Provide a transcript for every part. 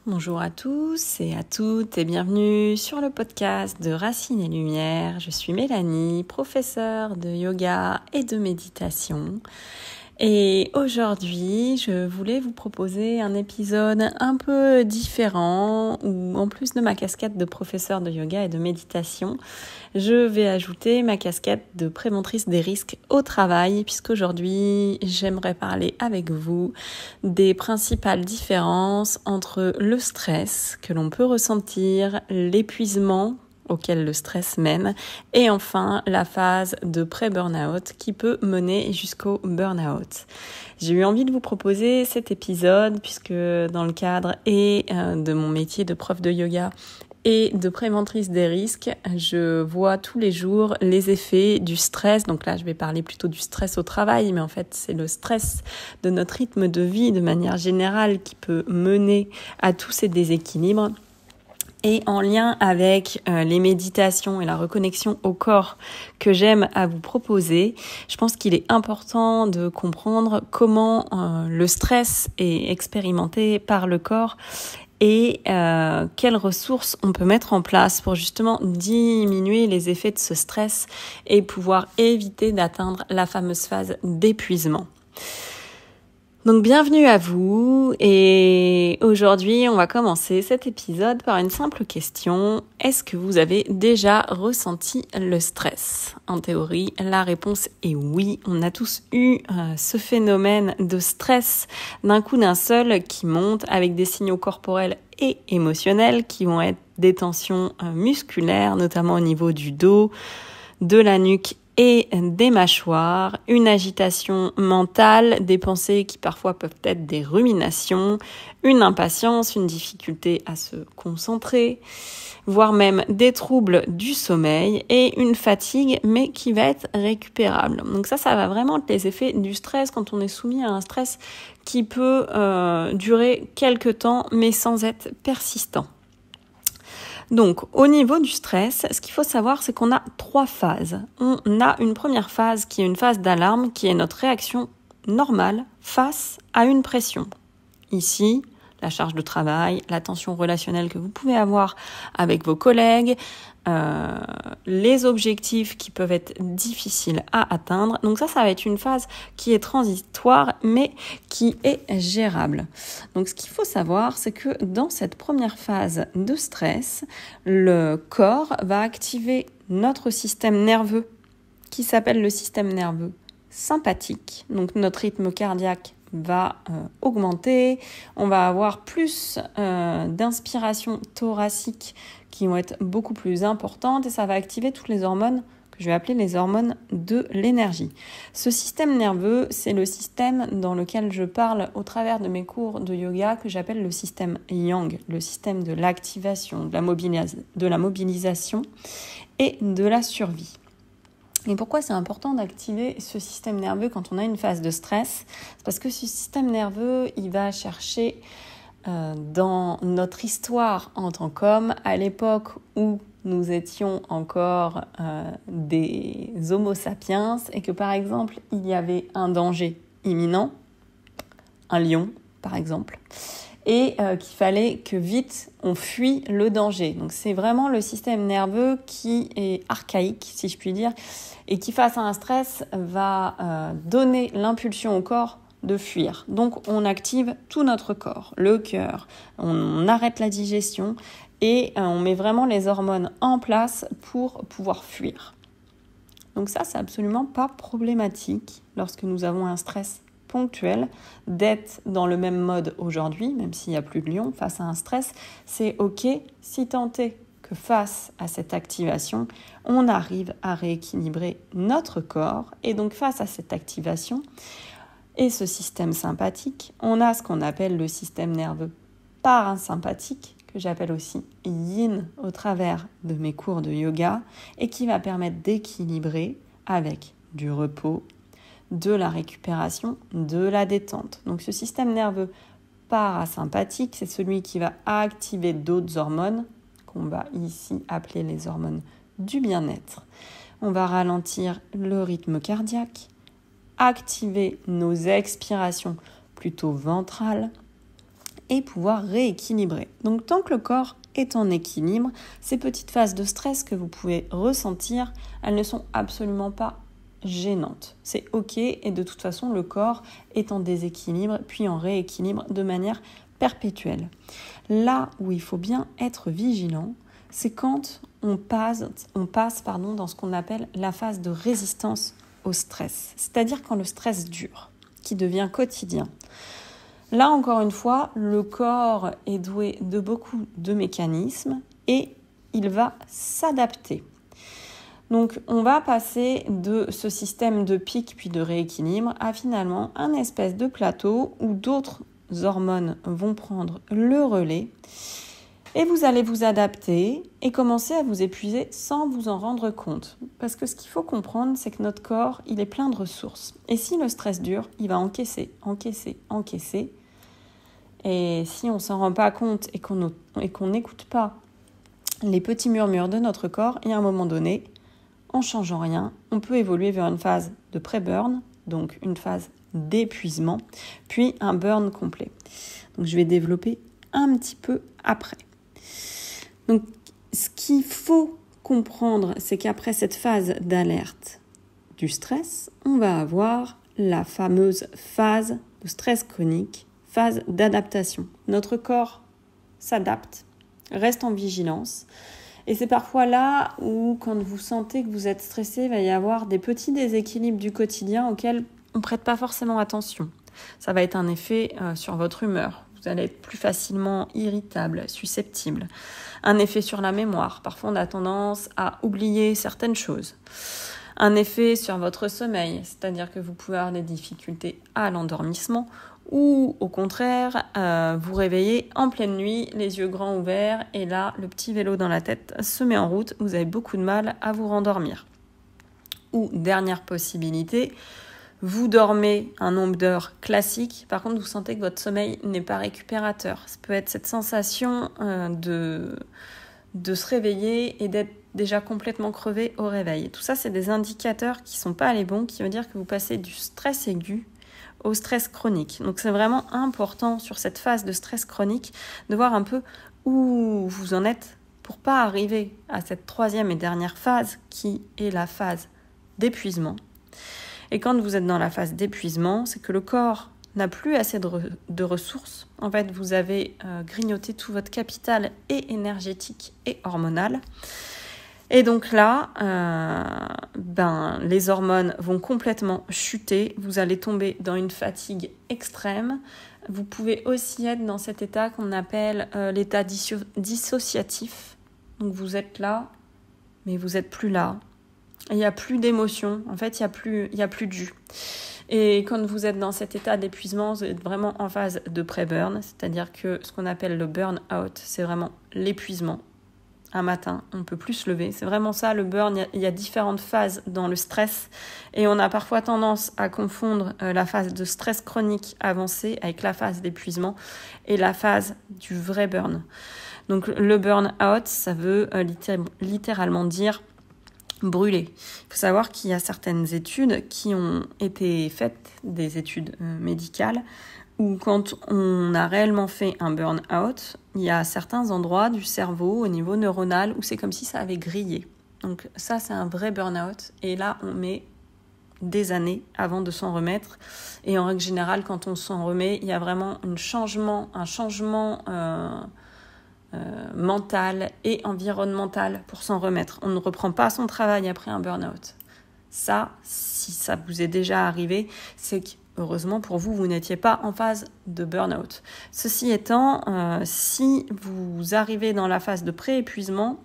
Bonjour à tous et à toutes et bienvenue sur le podcast de Racines et Lumière. Je suis Mélanie, professeure de yoga et de méditation. Et aujourd'hui, je voulais vous proposer un épisode un peu différent où, en plus de ma casquette de professeure de yoga et de méditation, je vais ajouter ma casquette de préventrice des risques au travail, puisqu'aujourd'hui, j'aimerais parler avec vous des principales différences entre le stress que l'on peut ressentir, l'épuisement auquel le stress mène, et enfin la phase de pré-burnout qui peut mener jusqu'au burnout. J'ai eu envie de vous proposer cet épisode puisque dans le cadre de mon métier de prof de yoga et de préventrice des risques, je vois tous les jours les effets du stress. Donc là, je vais parler plutôt du stress au travail, mais en fait, c'est le stress de notre rythme de vie de manière générale qui peut mener à tous ces déséquilibres. Et en lien avec les méditations et la reconnexion au corps que j'aime à vous proposer, je pense qu'il est important de comprendre comment le stress est expérimenté par le corps et quelles ressources on peut mettre en place pour justement diminuer les effets de ce stress et pouvoir éviter d'atteindre la fameuse phase d'épuisement. Donc bienvenue à vous et aujourd'hui on va commencer cet épisode par une simple question. Est-ce que vous avez déjà ressenti le stress ? En théorie, la réponse est oui. On a tous eu ce phénomène de stress d'un coup d'un seul qui monte avec des signaux corporels et émotionnels qui vont être des tensions musculaires, notamment au niveau du dos, de la nuque et des mâchoires, une agitation mentale, des pensées qui parfois peuvent être des ruminations, une impatience, une difficulté à se concentrer, voire même des troubles du sommeil et une fatigue, mais qui va être récupérable. Donc ça va vraiment être les effets du stress quand on est soumis à un stress qui peut durer quelques temps, mais sans être persistant. Donc, au niveau du stress, ce qu'il faut savoir, c'est qu'on a 3 phases. On a une première phase qui est une phase d'alarme, qui est notre réaction normale face à une pression. Ici, la charge de travail, la tension relationnelle que vous pouvez avoir avec vos collègues, les objectifs qui peuvent être difficiles à atteindre. Donc ça va être une phase qui est transitoire, mais qui est gérable. Donc ce qu'il faut savoir, c'est que dans cette première phase de stress, le corps va activer notre système nerveux, qui s'appelle le système nerveux sympathique. Donc notre rythme cardiaque va augmenter, on va avoir plus d'inspiration thoracique qui vont être beaucoup plus importantes et ça va activer toutes les hormones que je vais appeler les hormones de l'énergie. Ce système nerveux, c'est le système dans lequel je parle au travers de mes cours de yoga que j'appelle le système yang, le système de l'activation, de la mobilisation et de la survie. Et pourquoi c'est important d'activer ce système nerveux quand on a une phase de stress ? C'est parce que ce système nerveux, il va chercher dans notre histoire en tant qu'homme, à l'époque où nous étions encore des homo sapiens et que par exemple, il y avait un danger imminent, un lion par exemple, et qu'il fallait que vite on fuit le danger. Donc c'est vraiment le système nerveux qui est archaïque, si je puis dire, et qui face à un stress va donner l'impulsion au corps de fuir. Donc on active tout notre corps, le cœur, on arrête la digestion et on met vraiment les hormones en place pour pouvoir fuir. Donc ça, c'est absolument pas problématique lorsque nous avons un stress ponctuel d'être dans le même mode aujourd'hui, même s'il n'y a plus de lion face à un stress, c'est ok si tant est que face à cette activation, on arrive à rééquilibrer notre corps et donc face à cette activation et ce système sympathique, on a ce qu'on appelle le système nerveux parasympathique, que j'appelle aussi yin au travers de mes cours de yoga et qui va permettre d'équilibrer avec du repos, de la récupération, de la détente. Donc ce système nerveux parasympathique, c'est celui qui va activer d'autres hormones qu'on va ici appeler les hormones du bien-être. On va ralentir le rythme cardiaque, activer nos expirations plutôt ventrales et pouvoir rééquilibrer. Donc tant que le corps est en équilibre, ces petites phases de stress que vous pouvez ressentir, elles ne sont absolument pas gênantes. C'est ok, et de toute façon le corps est en déséquilibre puis en rééquilibre de manière perpétuelle. Là où il faut bien être vigilant, c'est quand on passe dans ce qu'on appelle la phase de résistance au stress, c'est-à-dire quand le stress dure, qui devient quotidien. Là, encore une fois, le corps est doué de beaucoup de mécanismes et il va s'adapter. Donc, on va passer de ce système de pic puis de rééquilibre à finalement un espèce de plateau où d'autres hormones vont prendre le relais et vous allez vous adapter et commencer à vous épuiser sans vous en rendre compte. Parce que ce qu'il faut comprendre, c'est que notre corps, il est plein de ressources. Et si le stress dure, il va encaisser. Et si on ne s'en rend pas compte et qu'on n'écoute pas les petits murmures de notre corps, il y a un moment donné, en changeant rien, on peut évoluer vers une phase de pré-burn, donc une phase d'épuisement, puis un burn complet. Donc je vais développer un petit peu après. Donc ce qu'il faut comprendre, c'est qu'après cette phase d'alerte du stress, on va avoir la fameuse phase de stress chronique, phase d'adaptation. Notre corps s'adapte, reste en vigilance. Et c'est parfois là où, quand vous sentez que vous êtes stressé, il va y avoir des petits déséquilibres du quotidien auxquels on ne prête pas forcément attention. Ça va être un effet sur votre humeur. Vous allez être plus facilement irritable, susceptible. Un effet sur la mémoire. Parfois, on a tendance à oublier certaines choses. Un effet sur votre sommeil, c'est-à-dire que vous pouvez avoir des difficultés à l'endormissement ou au contraire, vous réveillez en pleine nuit, les yeux grands ouverts et là, le petit vélo dans la tête se met en route, vous avez beaucoup de mal à vous rendormir. Ou dernière possibilité, vous dormez un nombre d'heures classique, par contre vous sentez que votre sommeil n'est pas récupérateur. Ça peut être cette sensation de se réveiller et d'être déjà complètement crevé au réveil. Tout ça, c'est des indicateurs qui ne sont pas les bons, qui veut dire que vous passez du stress aigu au stress chronique. Donc c'est vraiment important sur cette phase de stress chronique de voir un peu où vous en êtes pour pas arriver à cette troisième et dernière phase qui est la phase d'épuisement. Et quand vous êtes dans la phase d'épuisement, c'est que le corps n'a plus assez de ressources. En fait, vous avez grignoté tout votre capital et énergétique et hormonal. Et donc là, les hormones vont complètement chuter. Vous allez tomber dans une fatigue extrême. Vous pouvez aussi être dans cet état qu'on appelle l'état dissociatif. Donc vous êtes là, mais vous n'êtes plus là. Il n'y a plus d'émotion. En fait, il y a plus de jus. Et quand vous êtes dans cet état d'épuisement, vous êtes vraiment en phase de pré-burn. C'est-à-dire que ce qu'on appelle le burn-out, c'est vraiment l'épuisement. Un matin, on ne peut plus se lever. C'est vraiment ça, le burn. Il y a différentes phases dans le stress. Et on a parfois tendance à confondre la phase de stress chronique avancé avec la phase d'épuisement et la phase du vrai burn. Donc le burn-out, ça veut littéralement dire brûler. Il faut savoir qu'il y a certaines études qui ont été faites, des études médicales, où quand on a réellement fait un burn-out, il y a certains endroits du cerveau au niveau neuronal où c'est comme si ça avait grillé. Donc ça, c'est un vrai burn-out. Et là, on met des années avant de s'en remettre. Et en règle générale, quand on s'en remet, il y a vraiment un changement mental et environnemental pour s'en remettre. On ne reprend pas son travail après un burn-out. Ça, si ça vous est déjà arrivé, c'est que heureusement pour vous, vous n'étiez pas en phase de burn-out. Ceci étant, si vous arrivez dans la phase de pré-épuisement,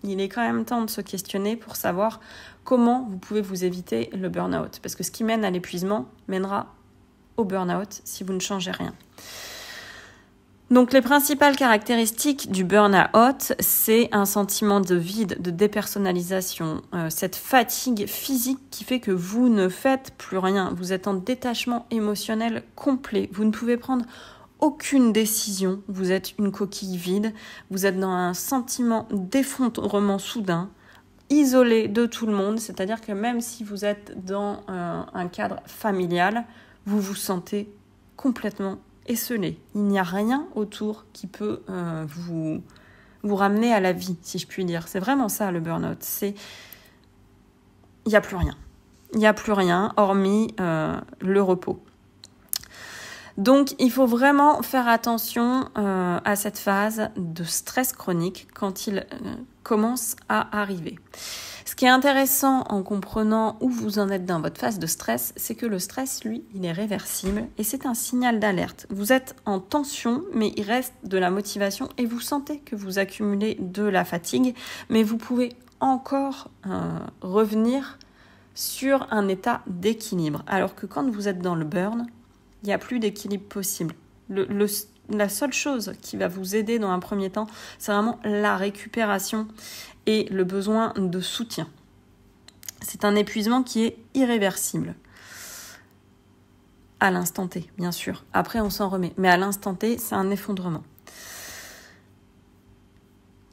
il est quand même temps de se questionner pour savoir comment vous pouvez vous éviter le burn-out. Parce que ce qui mène à l'épuisement mènera au burn-out si vous ne changez rien. Donc les principales caractéristiques du burn-out, c'est un sentiment de vide, de dépersonnalisation, cette fatigue physique qui fait que vous ne faites plus rien. Vous êtes en détachement émotionnel complet. Vous ne pouvez prendre aucune décision. Vous êtes une coquille vide. Vous êtes dans un sentiment d'effondrement soudain, isolé de tout le monde. C'est-à-dire que même si vous êtes dans un cadre familial, vous vous sentez complètement esselé. Il n'y a rien autour qui peut vous ramener à la vie, si je puis dire. C'est vraiment ça, le burn-out. Il n'y a plus rien. Il n'y a plus rien, hormis le repos. Donc, il faut vraiment faire attention à cette phase de stress chronique quand il commence à arriver. Ce qui est intéressant en comprenant où vous en êtes dans votre phase de stress, c'est que le stress, lui, il est réversible et c'est un signal d'alerte. Vous êtes en tension, mais il reste de la motivation et vous sentez que vous accumulez de la fatigue, mais vous pouvez encore revenir sur un état d'équilibre. Alors que quand vous êtes dans le burn, il n'y a plus d'équilibre possible. La seule chose qui va vous aider dans un premier temps, c'est vraiment la récupération et le besoin de soutien. C'est un épuisement qui est irréversible. À l'instant T, bien sûr. Après, on s'en remet. Mais à l'instant T, c'est un effondrement.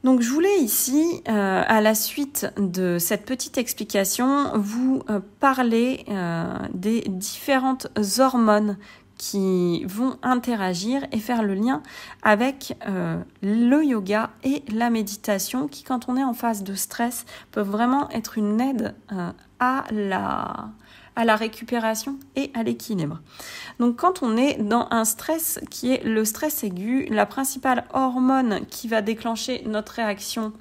Donc, je voulais ici, à la suite de cette petite explication, vous parler des différentes hormones qui vont interagir et faire le lien avec le yoga et la méditation qui, quand on est en phase de stress, peuvent vraiment être une aide à la récupération et à l'équilibre. Donc quand on est dans un stress qui est le stress aigu, la principale hormone qui va déclencher notre réaction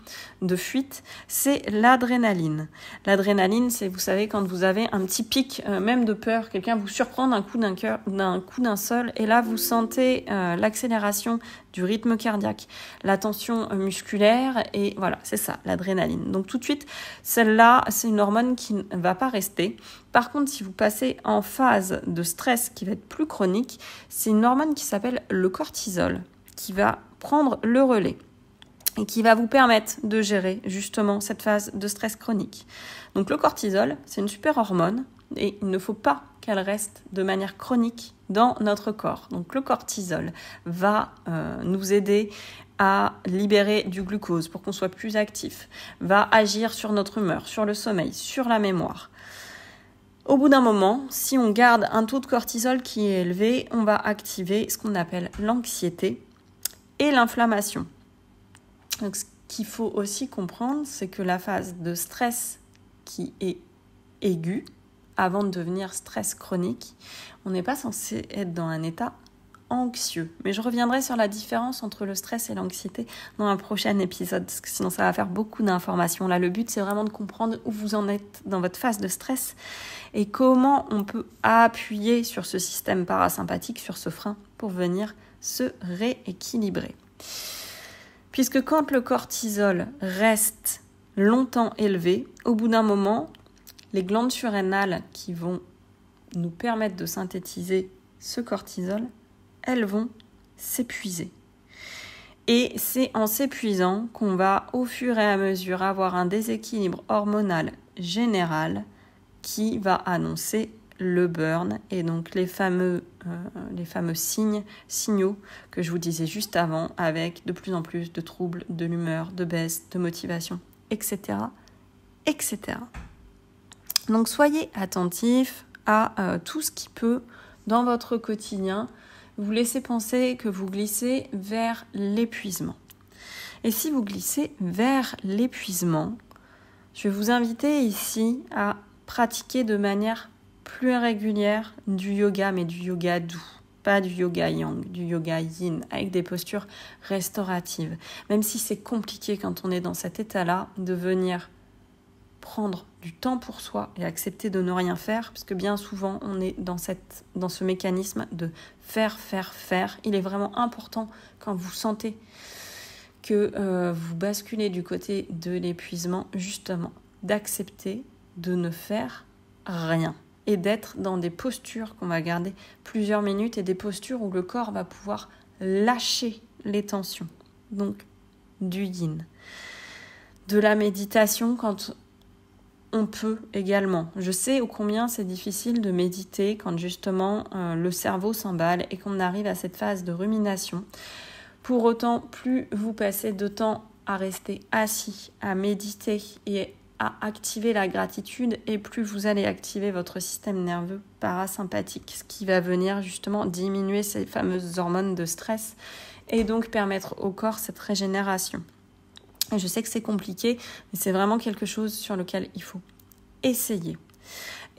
de fuite, c'est l'adrénaline. L'adrénaline, c'est, vous savez, quand vous avez un petit pic, même de peur, quelqu'un vous surprend d'un coup d'un seul, et là vous sentez l'accélération du rythme cardiaque, la tension musculaire, et voilà, c'est ça, l'adrénaline. Donc tout de suite, celle-là, c'est une hormone qui ne va pas rester. Par contre, si vous passez en phase de stress qui va être plus chronique, c'est une hormone qui s'appelle le cortisol, qui va prendre le relais et qui va vous permettre de gérer justement cette phase de stress chronique. Donc le cortisol, c'est une super hormone et il ne faut pas qu'elle reste de manière chronique dans notre corps. Donc le cortisol va nous aider à libérer du glucose pour qu'on soit plus actif, va agir sur notre humeur, sur le sommeil, sur la mémoire. Au bout d'un moment, si on garde un taux de cortisol qui est élevé, on va activer ce qu'on appelle l'anxiété et l'inflammation. Donc, ce qu'il faut aussi comprendre, c'est que la phase de stress qui est aiguë, avant de devenir stress chronique, on n'est pas censé être dans un état anxieux. Mais je reviendrai sur la différence entre le stress et l'anxiété dans un prochain épisode, parce que sinon ça va faire beaucoup d'informations. Là, le but, c'est vraiment de comprendre où vous en êtes dans votre phase de stress et comment on peut appuyer sur ce système parasympathique, sur ce frein, pour venir se rééquilibrer. Puisque quand le cortisol reste longtemps élevé, au bout d'un moment, les glandes surrénales qui vont nous permettre de synthétiser ce cortisol, elles vont s'épuiser. Et c'est en s'épuisant qu'on va au fur et à mesure avoir un déséquilibre hormonal général qui va annoncer le burn et donc les fameux signaux que je vous disais juste avant, avec de plus en plus de troubles de l'humeur, de baisse, de motivation, etc. etc. Donc soyez attentifs à tout ce qui peut, dans votre quotidien, vous laisser penser que vous glissez vers l'épuisement. Et si vous glissez vers l'épuisement, je vais vous inviter ici à pratiquer de manière plus régulière du yoga, mais du yoga doux, pas du yoga yang, du yoga yin, avec des postures restauratives. Même si c'est compliqué quand on est dans cet état-là, de venir prendre du temps pour soi et accepter de ne rien faire, parce que bien souvent on est dans ce mécanisme de faire. Il est vraiment important quand vous sentez que vous basculez du côté de l'épuisement, justement, d'accepter de ne faire rien et d'être dans des postures qu'on va garder plusieurs minutes et des postures où le corps va pouvoir lâcher les tensions. Donc, du yin. De la méditation quand on peut également. Je sais ô combien c'est difficile de méditer quand justement le cerveau s'emballe et qu'on arrive à cette phase de rumination. Pour autant, plus vous passez de temps à rester assis, à méditer et à activer la gratitude et plus vous allez activer votre système nerveux parasympathique, ce qui va venir justement diminuer ces fameuses hormones de stress et donc permettre au corps cette régénération. Et je sais que c'est compliqué, mais c'est vraiment quelque chose sur lequel il faut essayer.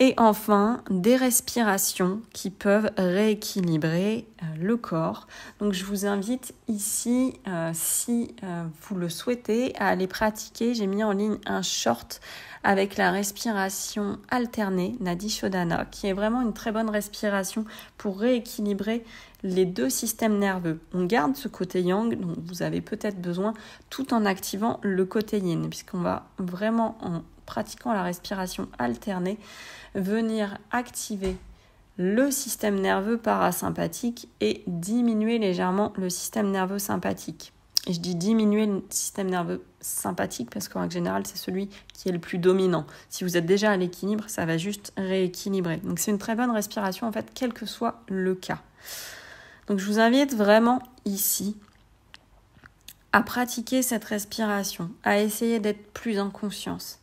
Et enfin, des respirations qui peuvent rééquilibrer le corps. Donc je vous invite ici, si vous le souhaitez, à aller pratiquer. J'ai mis en ligne un short avec la respiration alternée, Nadi Shodhana, qui est vraiment une très bonne respiration pour rééquilibrer les deux systèmes nerveux. On garde ce côté yang dont vous avez peut-être besoin tout en activant le côté yin, puisqu'on va vraiment, en pratiquant la respiration alternée, venir activer le système nerveux parasympathique et diminuer légèrement le système nerveux sympathique. Et je dis diminuer le système nerveux sympathique parce qu'en règle générale, c'est celui qui est le plus dominant. Si vous êtes déjà à l'équilibre, ça va juste rééquilibrer. Donc c'est une très bonne respiration en fait, quel que soit le cas. Donc je vous invite vraiment ici à pratiquer cette respiration, à essayer d'être plus en conscience,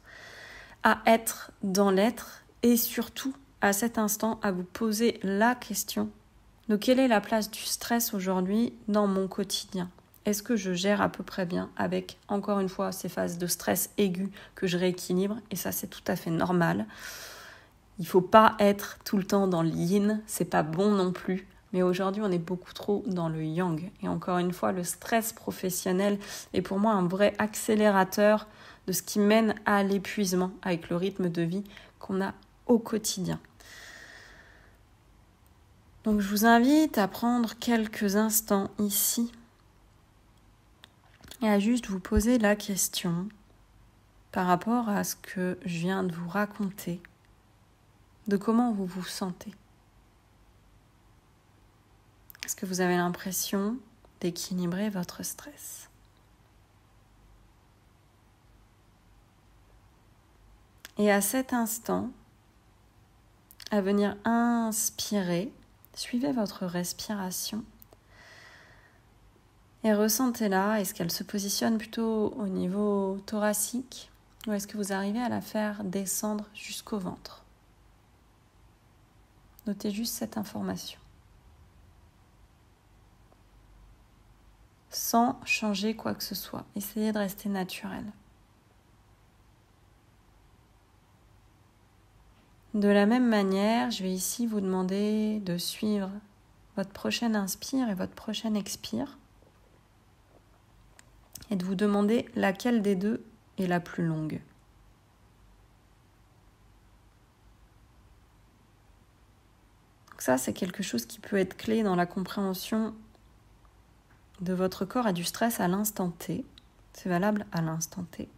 à être dans l'être et surtout à cet instant à vous poser la question de quelle est la place du stress aujourd'hui dans mon quotidien. Est-ce que je gère à peu près bien avec, encore une fois, ces phases de stress aigu que je rééquilibre? Et ça, c'est tout à fait normal. Il ne faut pas être tout le temps dans le yin, c'est pas bon non plus. Mais aujourd'hui, on est beaucoup trop dans le yang. Et encore une fois, le stress professionnel est pour moi un vrai accélérateur de ce qui mène à l'épuisement avec le rythme de vie qu'on a au quotidien. Donc je vous invite à prendre quelques instants ici et à juste vous poser la question par rapport à ce que je viens de vous raconter, de comment vous vous sentez. Est-ce que vous avez l'impression d'équilibrer votre stress? Et à cet instant, à venir inspirer, suivez votre respiration et ressentez-la. Est-ce qu'elle se positionne plutôt au niveau thoracique ou est-ce que vous arrivez à la faire descendre jusqu'au ventre? Notez juste cette information. Sans changer quoi que ce soit. Essayez de rester naturel. De la même manière, je vais ici vous demander de suivre votre prochaine inspire et votre prochaine expire et de vous demander laquelle des deux est la plus longue. Donc ça, c'est quelque chose qui peut être clé dans la compréhension de votre corps et du stress à l'instant T. C'est valable à l'instant T.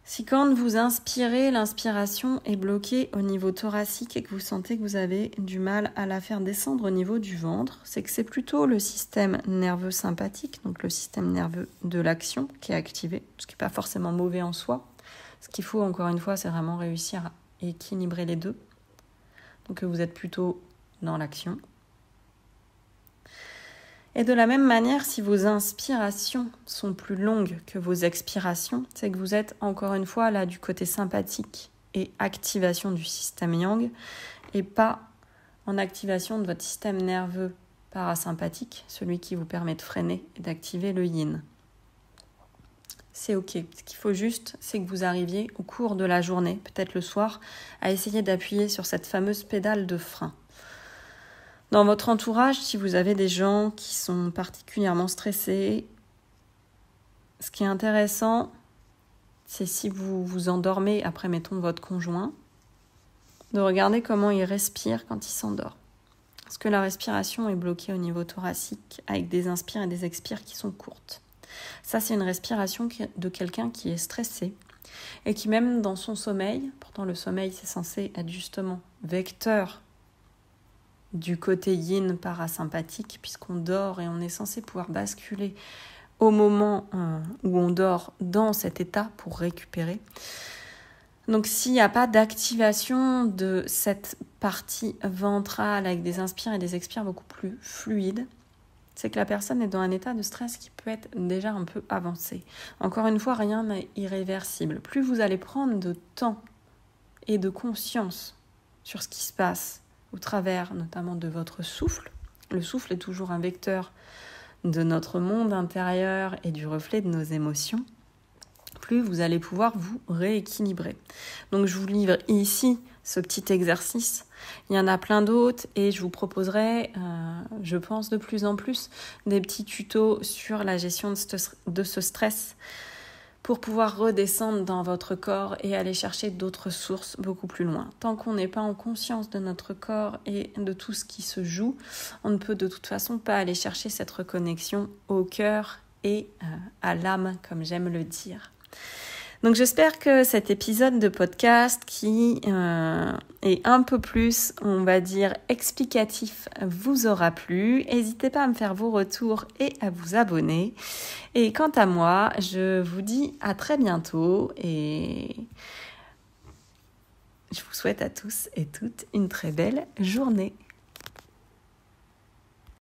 Si quand vous inspirez, l'inspiration est bloquée au niveau thoracique et que vous sentez que vous avez du mal à la faire descendre au niveau du ventre, c'est que c'est plutôt le système nerveux sympathique, donc le système nerveux de l'action qui est activé, ce qui n'est pas forcément mauvais en soi. Ce qu'il faut, encore une fois, c'est vraiment réussir à équilibrer les deux. Donc vous êtes plutôt dans l'action. Et de la même manière, si vos inspirations sont plus longues que vos expirations, c'est que vous êtes encore une fois là du côté sympathique et activation du système yang et pas en activation de votre système nerveux parasympathique, celui qui vous permet de freiner et d'activer le yin. C'est ok. Ce qu'il faut juste, c'est que vous arriviez au cours de la journée, peut-être le soir, à essayer d'appuyer sur cette fameuse pédale de frein. Dans votre entourage, si vous avez des gens qui sont particulièrement stressés, ce qui est intéressant, c'est si vous vous endormez après, mettons, votre conjoint, de regarder comment il respire quand il s'endort. Parce que la respiration est bloquée au niveau thoracique avec des inspires et des expires qui sont courtes. Ça, c'est une respiration de quelqu'un qui est stressé et qui, même dans son sommeil, pourtant le sommeil, c'est censé être justement vecteur du côté yin parasympathique, puisqu'on dort et on est censé pouvoir basculer au moment où on dort dans cet état pour récupérer. Donc s'il n'y a pas d'activation de cette partie ventrale avec des inspires et des expires beaucoup plus fluides, c'est que la personne est dans un état de stress qui peut être déjà un peu avancé. Encore une fois, rien n'est irréversible. Plus vous allez prendre de temps et de conscience sur ce qui se passe au travers notamment de votre souffle. Le souffle est toujours un vecteur de notre monde intérieur et du reflet de nos émotions. Plus vous allez pouvoir vous rééquilibrer. Donc je vous livre ici ce petit exercice. Il y en a plein d'autres et je vous proposerai, je pense de plus en plus, des petits tutos sur la gestion de ce stress pour pouvoir redescendre dans votre corps et aller chercher d'autres sources beaucoup plus loin. Tant qu'on n'est pas en conscience de notre corps et de tout ce qui se joue, on ne peut de toute façon pas aller chercher cette reconnexion au cœur et à l'âme, comme j'aime le dire. Donc j'espère que cet épisode de podcast qui est un peu plus, on va dire, explicatif vous aura plu. N'hésitez pas à me faire vos retours et à vous abonner. Et quant à moi, je vous dis à très bientôt et je vous souhaite à tous et toutes une très belle journée.